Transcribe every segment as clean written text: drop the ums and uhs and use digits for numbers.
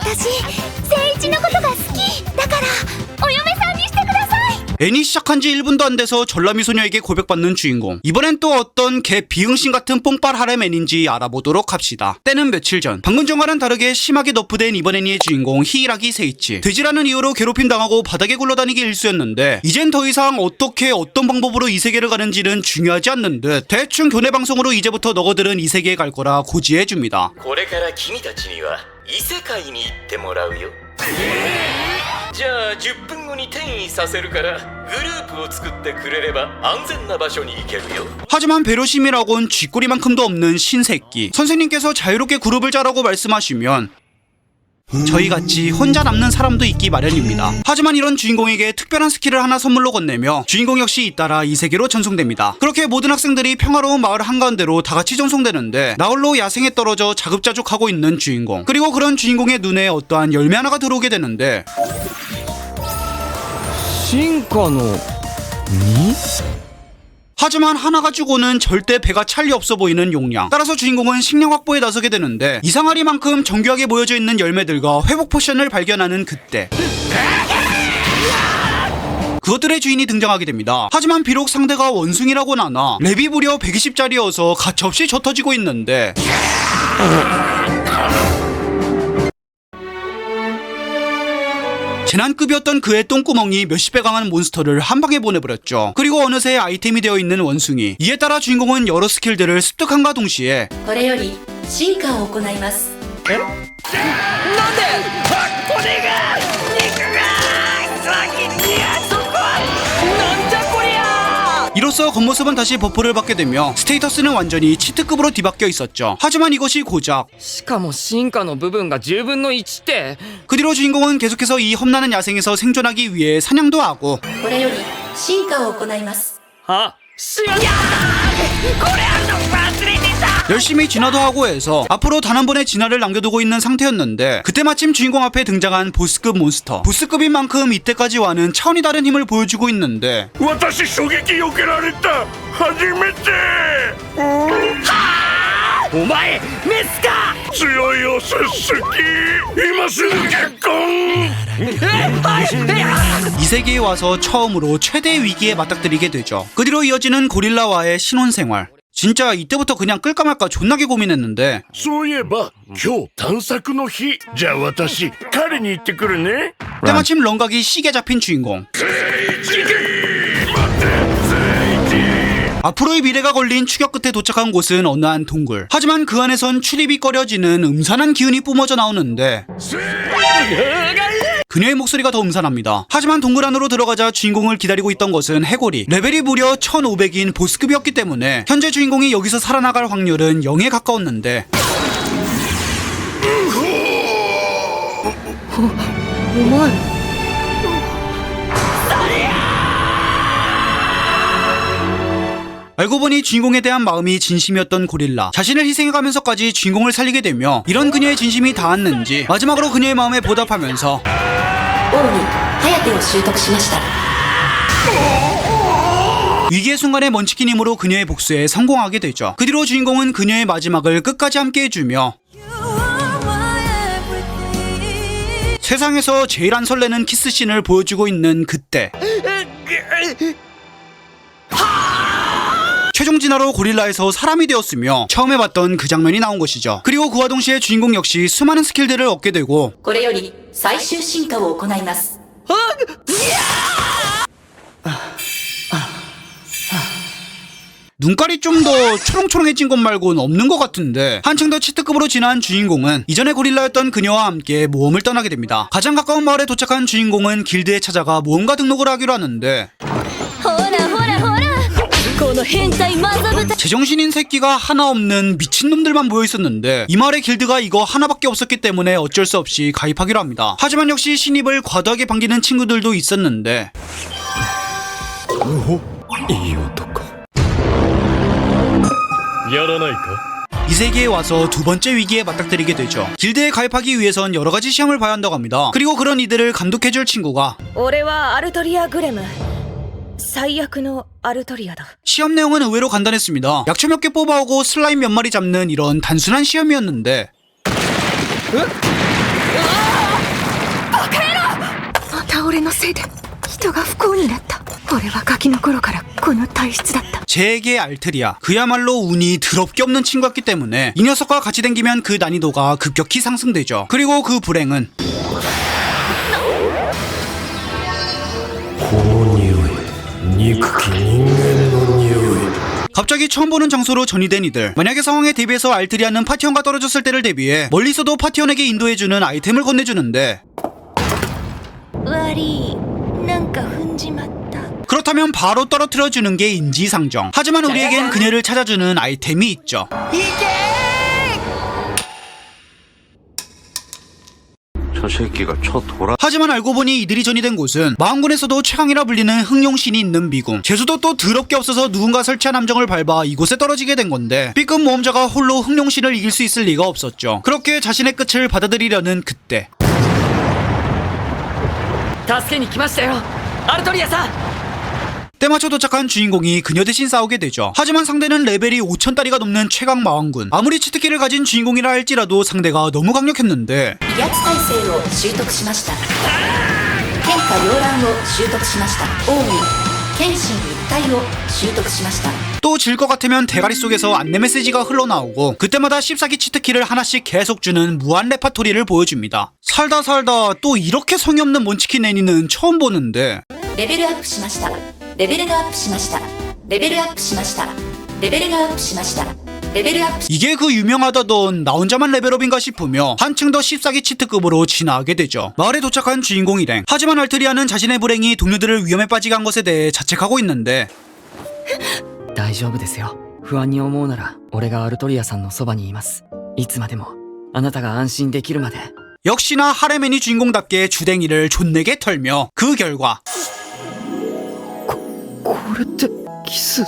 私誠一のことが好きだからお嫁さんにしてください。 애니 시작한 지 1분도 안 돼서 전라미 소녀에게 고백받는 주인공. 이번엔 또 어떤 개 비응신 같은 뽕빨 하렘 애니인지 알아보도록 합시다. 때는 며칠 전 방금 전과는 다르게 심하게 너프된 이번 애니의 주인공 히이라기 세이치. 돼지라는 이유로 괴롭힘 당하고 바닥에 굴러다니기 일쑤였는데 이젠 더 이상 어떻게 어떤 방법으로 이 세계를 가는지는 중요하지 않는 듯 대충 교내 방송으로 이제부터 너거들은 이 세계에 갈 거라 고지해줍니다. これから君たちには異世界に行ってもらうよ。じゃあ10分後に転移させるからグループを作ってくれれば安全な場所に行けるよ。 하지만 배려심이라곤 쥐꼬리만큼도 없는 신새끼. 선생님께서 자유롭게 그룹을 짜라고 말씀하시면 저희같이 혼자 남는 사람도 있기 마련입니다. 하지만 이런 주인공에게 특별한 스킬을 하나 선물로 건네며 주인공 역시 잇따라 이 세계로 전송됩니다. 그렇게 모든 학생들이 평화로운 마을 한가운데로 다같이 전송되는데 나홀로 야생에 떨어져 자급자족하고 있는 주인공. 그리고 그런 주인공의 눈에 어떠한 열매 하나가 들어오게 되는데 進化の実？ 하지만 하나 가지고는 절대 배가 찰리 없어 보이는 용량. 따라서 주인공은 식량 확보에 나서게 되는데 이상하리만큼 정교하게 모여져 있는 열매들과 회복 포션을 발견하는 그때 그것들의 주인이 등장하게 됩니다. 하지만 비록 상대가 원숭이라고는 하나 랩이 무려 120짜리여서 가차없이 젖어지고 있는데 재난급이었던 그의 똥구멍이 몇십 배 강한 몬스터를 한 방에 보내버렸죠. 그리고 어느새 아이템이 되어 있는 원숭이. 이에 따라 주인공은 여러 스킬들을 습득함과 동시에 これより進化を行います。이로써 겉모습은 다시 버프를 받게 되며 스테이터스는 완전히 치트급으로 뒤바뀌어 있었죠. 하지만 이것이 고작 しかも進化の部分が10分の1って。 그 뒤로 주인공은 계속해서 이 험난한 야생에서 생존하기 위해 사냥도 하고 これより進化を行います。あ、しまった。 열심히 진화도 하고 해서 앞으로 단 한 번의 진화를 남겨두고 있는 상태였는데 그때 마침 주인공 앞에 등장한 보스급 몬스터. 보스급인 만큼 이때까지와는 차원이 다른 힘을 보여주고 있는데 私衝撃避けられた初めてお前メスか。強いおすすき今すぐ結婚 이 세계에 와서 처음으로 최대의 위기에 맞닥뜨리게 되죠. 그 뒤로 이어지는 고릴라와의 신혼생활. 진짜 이때부터 그냥 끌까 말까 존나게 고민했는데 そういえば今日探索の日じゃあ私狩りに行ってくるね 때마침 런각이 시계 잡힌 주인공. 앞으로의 미래가 걸린 추격 끝에 도착한 곳은 어느 한 동굴. 하지만 그 안에선 출입이 꺼려지는 음산한 기운이 뿜어져 나오는데 그녀의 목소리가 더 음산합니다. 하지만 동굴 안으로 들어가자 주인공을 기다리고 있던 것은 해골이. 레벨이 무려 1500인 보스급이었기 때문에 현재 주인공이 여기서 살아나갈 확률은 0에 가까웠는데 알고 보니 주인공에 대한 마음이 진심이었던 고릴라. 자신을 희생해가면서까지 주인공을 살리게 되며 이런 그녀의 진심이 닿았는지 마지막으로 그녀의 마음에 보답하면서 王に颯を習得しました。 위기의 순간에 먼치킨 힘으로 그녀의 복수에 성공하게 되죠. 그 뒤로 주인공은 그녀의 마지막을 끝까지 함께 해주며 세상에서 제일 안 설레는 키스씬을 보여주고 있는 그때 최종 진화로 고릴라에서 사람이 되었으며 처음에 봤던 그 장면이 나온 것이죠. 그리고 그와 동시에 주인공 역시 수많은 스킬들을 얻게 되고 これより最終進化を行います。 눈깔이 좀 더 초롱초롱해진 것 말고는 없는 것 같은데 한층 더 치트급으로 진화한 주인공은 이전에 고릴라였던 그녀와 함께 모험을 떠나게 됩니다. 가장 가까운 마을에 도착한 주인공은 길드에 찾아가 모험가 등록을 하기로 하는데 ほらほらほらこの変態マザブタ 제정신인 새끼가 하나 없는 미친놈들만 모여있었는데 이 마을의 길드가 이거 하나밖에 없었기 때문에 어쩔 수 없이 가입하기로 합니다. 하지만 역시 신입을 과도하게 반기는 친구들도 있었는데 いい男やらないか 이 세계에 와서 두 번째 위기에 맞닥뜨리게 되죠. 길드에 가입하기 위해선 여러 가지 시험을 봐야 한다고 합니다. 그리고 그런 이들을 감독해줄 친구가 俺はアルトリアグレム最悪のアルトリアだ。 시험 내용은 의외로 간단했습니다. 약초 몇 개 뽑아오고 슬라임 몇 마리 잡는 이런 단순한 시험이었는데 俺のせいで人が不幸になった。俺はガキの頃からこの体質だった。 제게 알트리아 그야말로 운이 더럽게 없는 친구였기 때문에 이 녀석과 같이 댕기면 그 난이도가 급격히 상승되죠. 그리고 그 불행은 갑자기 처음 보는 장소로 전이된 이들. 만약에 상황에 대비해서 알트리아는 파티원과 떨어졌을 때를 대비해 멀리서도 파티원에게 인도해주는 아이템을 건네주는데 그렇다면 바로 떨어뜨려주는 게 인지상정. 하지만 우리에겐 그녀를 찾아주는 아이템이 있죠. 하지만 알고 보니 이들이 전이된 곳은 마왕군에서도 최강이라 불리는 흑룡신이 있는 미궁. 재수도 또 더럽게 없어서 누군가 설치한 함정을 밟아 이곳에 떨어지게 된 건데 B급 모험자가 홀로 흑룡신을 이길 수 있을 리가 없었죠. 그렇게 자신의 끝을 받아들이려는 그때 助けに来ましたよアルトリアさん 때마쳐 도착한 주인공이 그녀 대신 싸우게 되죠. 하지만 상대는 레벨이 5000다리가 넘는 최강 마왕군. 아무리 치트키를 가진 주인공이라 할지라도 상대가 너무 강력했는데 威圧耐性を習得しました。天下両乱を習得しました。王に剣心一体を習得しました。 또 질 것 같으면 대가리 속에서 안내 메시지가 흘러나오고 그때마다 14기 치트키를 하나씩 계속 주는 무한 레파토리를 보여줍니다. 살다 또 이렇게 성의 없는 몬치킨 애니는 처음 보는데 レベルアップしました。レベルがアップしました。レベルアップしました。レベルがアップしました。レベルアップ 이게 그 유명하다던 나 혼자만 레벨업인가 싶으며 한층 더 14기 치트급으로 진화하게 되죠. 마을에 도착한 주인공 일행. 하지만 알트리아는 자신의 불행이 동료들을 위험에 빠지게 한 것에 대해 자책하고 있는데 大丈夫ですよ不安に思うなら俺がアルトリアさんのそばにいますいつまでもあなたが安心できるまで 역시나 하레맨이 주인공답게 주댕이를 존내게 털며 그 결과 これってキス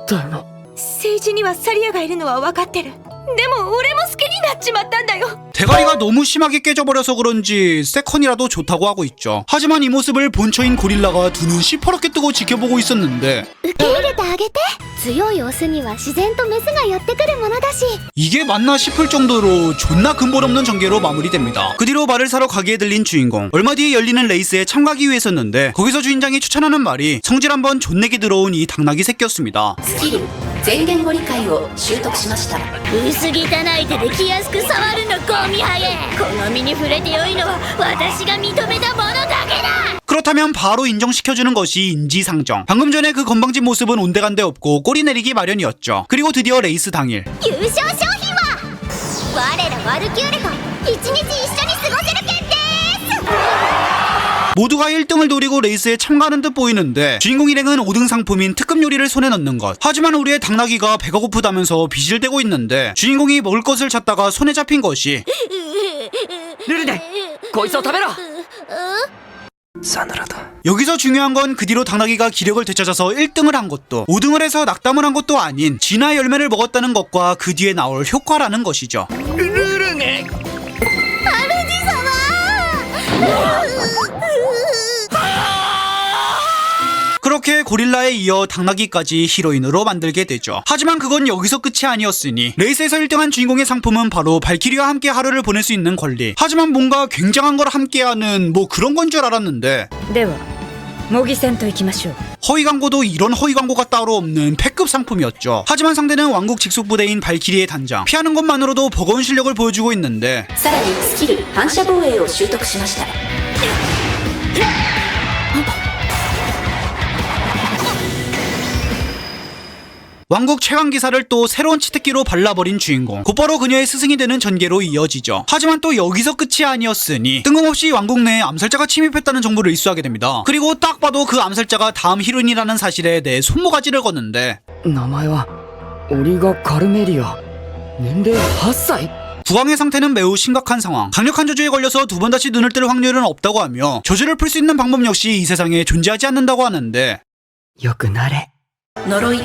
だよな政治にはサリアがいるのは分かってる。でも俺も好きになっちまったんだよ。 대가리가 너무 심하게 깨져버려서 그런지 세컨이라도 좋다고 하고 있죠. 하지만 이 모습을 본처인 고릴라가 두 눈 시퍼렇게 뜨고 지켜보고 있었는데 受け入れてあげて。強いオスには自然とメスが寄ってくるものだし。 이게 맞나 싶을 정도로 존나 근본 없는 전개로 마무리됩니다. 그 뒤로 말을 사러 가게에 들린 주인공. 얼마 뒤에 열리는 레이스에 참가하기 위해서였는데 거기서 주인장이 추천하는 말이 성질 한번 존내게 들어온 이 당나귀 새끼였습니다. スキル全言語理解を習得しました。薄汚い手で気安く触るのゴミハゲ。この身に触れて良いのは私が認めたものだけだ。 그렇다면 바로 인정시켜주는 것이 인지상정. 방금 전에 그 건방진 모습은 온데간데 없고 꼬리 내리기 마련이었죠. 그리고 드디어 레이스 당일 優勝賞品は我らワルキューレと一日一緒に過ごせる決定です。 모두가 1등을 노리고 레이스에 참가하는 듯 보이는데 주인공 일행은 5등 상품인 특급 요리를 손에 넣는 것. 하지만 우리의 당나귀가 배가 고프다면서 비실대고 있는데 주인공이 먹을 것을 찾다가 손에 잡힌 것이 ルルネこいつを食べろ 여기서 중요한 건 그 뒤로 당나귀가 기력을 되찾아서 1등을 한 것도 5등을 해서 낙담을 한 것도 아닌 진화 열매를 먹었다는 것과 그 뒤에 나올 효과라는 것이죠. ルルネ 그렇게 고릴라에 이어 당나귀까지 히로인으로 만들게 되죠. 하지만 그건 여기서 끝이 아니었으니 레이스에서 1등한 주인공의 상품은 바로 발키리와 함께 하루를 보낼 수 있는 권리. 하지만 뭔가 굉장한 걸 함께하는 뭐 그런 건 줄 알았는데 では模擬戦といきましょう。 허위 광고도 이런 허위 광고가 따로 없는 패급 상품이었죠. 하지만 상대는 왕국 직속 부대인 발키리의 단장. 피하는 것만으로도 버거운 실력을 보여주고 있는데 さらにスキル反射防衛を習得しました。 왕국 최강 기사를 또 새로운 치트키로 발라버린 주인공. 곧바로 그녀의 스승이 되는 전개로 이어지죠. 하지만 또 여기서 끝이 아니었으니 뜬금없이 왕국 내에 암살자가 침입했다는 정보를 입수하게 됩니다. 그리고 딱 봐도 그 암살자가 다음 히로인이라는 사실에 내 손모가지를 걷는데 名前はオリガ・カルメリア年齢8歳 국왕의 상태는 매우 심각한 상황. 강력한 저주에 걸려서 두 번 다시 눈을 뜰 확률은 없다고 하며 저주를 풀 수 있는 방법 역시 이 세상에 존재하지 않는다고 하는데 よくなれ呪い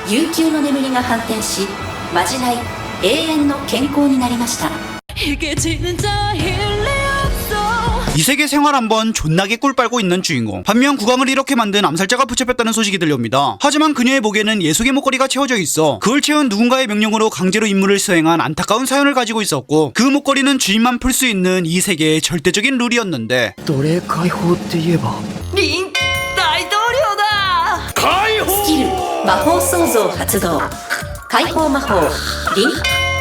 悠久の眠りが反転しまじない永遠の健康になりました。 이게 진짜 힐리 없어 이 세계 생활 한번 존나게 꿀 빨고 있는 주인공. 반면 국왕을 이렇게 만든 암살자가 붙잡혔다는 소식이 들려옵니다. 하지만 그녀의 목에는 예속의 목걸이가 채워져 있어 그걸 채운 누군가의 명령으로 강제로 임무를 수행한 안타까운 사연을 가지고 있었고, 그 목걸이는 주인만 풀 수 있는 이 세계의 절대적인 룰이었는데, 奴隷解放って言えばリン大統領だ。解放スキル魔法創造発動。解放魔法リン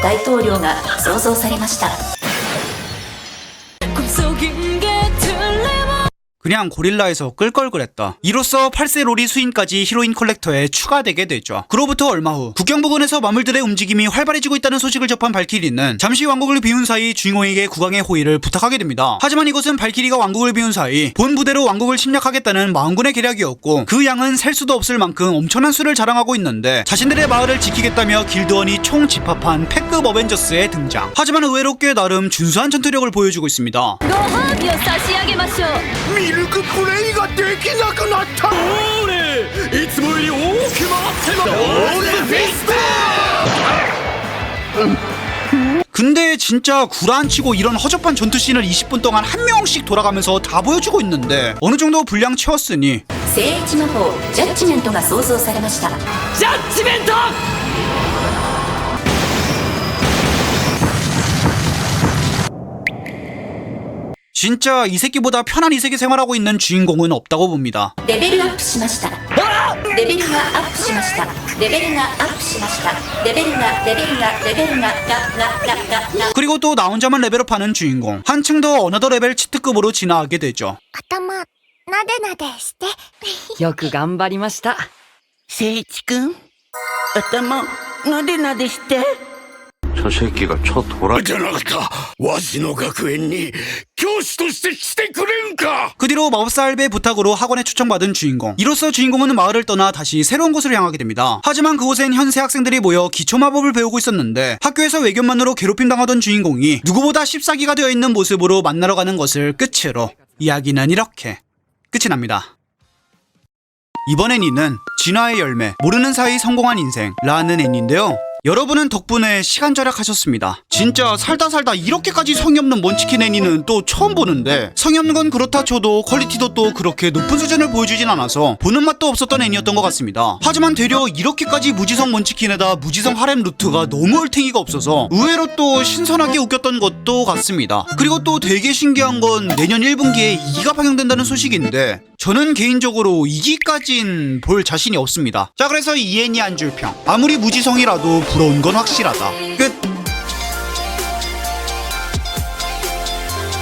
大統領が創造されました。 그냥 고릴라에서 끌걸그랬다. 이로써 8세 로리 수인까지 히로인 컬렉터에 추가되게 되죠. 그로부터 얼마 후 국경 부근에서 마물들의 움직임이 활발해지고 있다는 소식을 접한 발키리는 잠시 왕국을 비운 사이 주인공에게 국왕의 호의를 부탁하게 됩니다. 하지만 이것은 발키리가 왕국을 비운 사이 본 부대로 왕국을 침략하겠다는 마흔군의 계략이었고, 그 양은 셀 수도 없을 만큼 엄청난 수를 자랑하고 있는데, 자신들의 마을을 지키겠다며 길드원이 총 집합한 패급 어벤져스의 등장. 하지만 의외로 꽤 나름 준수한 전투력을 보여주고 있습니다. ご褒美を差し上げましょう。ミルクプレイができなくなった。俺いつもより多く回ってます。俺フィスト。 근데 진짜 구라안치고 이런 허접한 전투씬을 20분 동안 한 명씩 돌아가면서 다 보여주고 있는데, 어느 정도 분량 채웠으니 聖地魔法ジャッジメントが創造されました。 ジャッジメント 진짜 이 새끼보다 편한 이 세계 생활하고 있는 주인공은 없다고 봅니다. レベルアップしました。レベルがアップしました。レベルがアップしました。レベルが 그리고 또 나 혼자만 레벨업하는 주인공. 한층 더 어너더 레벨 치트급으로 진화하게 되죠. 頭なでなでして。よく頑張りました。聖一君頭なでなでして。 저 새끼가 저 도라じゃなかった。わしの学園に教師として来てくれんか。 그 뒤로 마법사 할배의 부탁으로 학원에 초청받은 주인공. 이로써 주인공은 마을을 떠나 다시 새로운 곳으로 향하게 됩니다. 하지만 그곳엔 현세 학생들이 모여 기초 마법을 배우고 있었는데, 학교에서 외견만으로 괴롭힘 당하던 주인공이 누구보다 씹사기가 되어 있는 모습으로 만나러 가는 것을 끝으로 이야기는 이렇게 끝이 납니다. 이번 애니는 진화의 열매, 모르는 사이 성공한 인생라는 애니인데요. 여러분은 덕분에 시간 절약하셨습니다. 진짜 살다 이렇게까지 성의 없는 먼치킨 애니는 또 처음 보는데, 성의 없는 건 그렇다 쳐도 퀄리티도 또 그렇게 높은 수준을 보여주진 않아서 보는 맛도 없었던 애니였던 것 같습니다. 하지만 되려 이렇게까지 무지성 먼치킨에다 무지성 하렘 루트가 너무 얼탱이가 없어서 의외로 또 신선하게 웃겼던 것도 같습니다. 그리고 또 되게 신기한 건 내년 1분기에 2기가 방영된다는 소식인데, 저는 개인적으로 2기까진 볼 자신이 없습니다. 자, 그래서 이 애니 한 줄 평. 아무리 무지성이라도 부러운 건 확실하다. 끝.